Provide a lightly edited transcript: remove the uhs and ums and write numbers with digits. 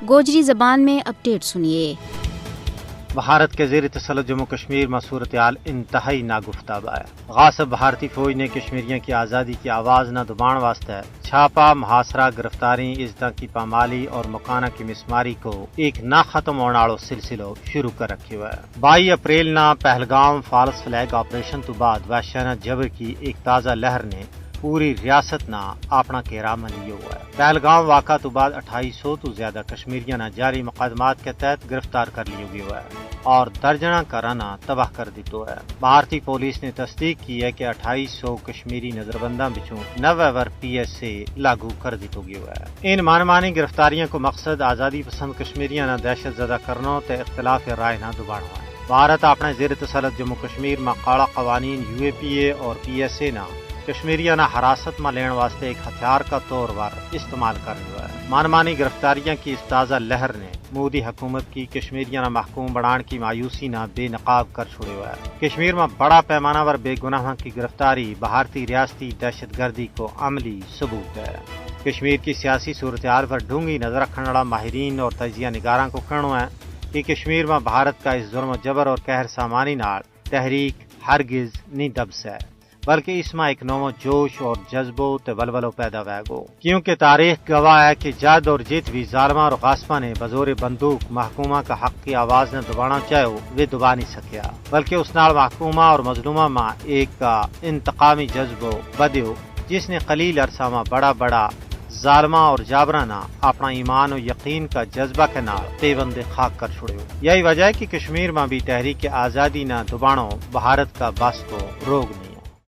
گوجری زبان میں اپڈیٹ سنیے۔ بھارت کے زیر تسلط جموں کشمیر میں صورتحال انتہائی ناگفتاب ہے۔ غاصب بھارتی فوج نے کشمیریوں کی آزادی کی آواز نہ دبان واسطے چھاپا، محاصرہ، گرفتاری، ازدہ کی پامالی اور مکانہ کی مسماری کو ایک نہ ختم ہونے والا سلسلہ شروع کر رکھے ہوئے ہے۔ 22 اپریل نہ پہلگام فالس فلیگ آپریشن تو بعد وحشیانہ جبر کی ایک تازہ لہر نے پوری ریاست نہ اپنا گھیرا میں لیے ہوا ہے۔ پہلگام واقعہ تو بعد 2800 تو زیادہ کشمیریوں نے جاری مقدمات کے تحت گرفتار کر لیے ہوا ہے اور درجنہ کرانا تباہ کر دیتا ہے۔ بھارتی پولیس نے تصدیق کی ہے کہ 2800 کشمیری نظربندہ بچوں 90 PSA لاگو کر دیتا ہوا ہے۔ ان مانمانی گرفتاریوں کو مقصد آزادی پسند کشمیریوں نے دہشت زدہ کرنا تے اختلاف رائے نہ دوبارہ ہے۔ بھارت اپنے زیر تسلط جموں کشمیر میں قاڑا قوانین UAPA اور PSA نہ کشمیریوں نے حراست میں لینے واسطے ایک ہتھیار کا طور پر استعمال کر رہا ہے۔ مانمانی گرفتاریاں کی اس تازہ لہر نے مودی حکومت کی کشمیریوں نے محکوم بڑھان کی مایوسی نہ بے نقاب کر چھوڑے ہوا ہے۔ کشمیر میں بڑا پیمانہ پر بے گناہوں کی گرفتاری بھارتی ریاستی دہشت گردی کو عملی ثبوت ہے۔ کشمیر کی سیاسی صورتحال پر ڈونگی نظر رکھنے والا ماہرین اور تجزیہ نگاراں کو کہنا ہے کہ کشمیر میں بھارت کا اس ظلم و جبر اور قہر سامانی نال تحریک ہرگز نہیں دب ہے، بلکہ اس میں ایک نو جوش اور جذبو تے ولولو پیدا ہوئے گو، کیونکہ تاریخ گواہ ہے کہ جد اور جیت بھی ظالمہ اور غاصبہ نے بزور بندوق محکومہ کا حق کی آواز نے دبانا چاہو وہ دبا نہیں سکیا، بلکہ اس نال محکومہ اور مظلومہ میں ایک انتقامی جذبو بدیو جس نے قلیل عرصہ میں بڑا ظالمہ اور جابرانہ اپنا ایمان و یقین کا جذبہ کے نال پیوند خاک کر چھوڑے۔ یہی وجہ ہے کہ کشمیر میں بھی تحریک آزادی نہ دبانو بھارت کا بس کو روگ نہیں۔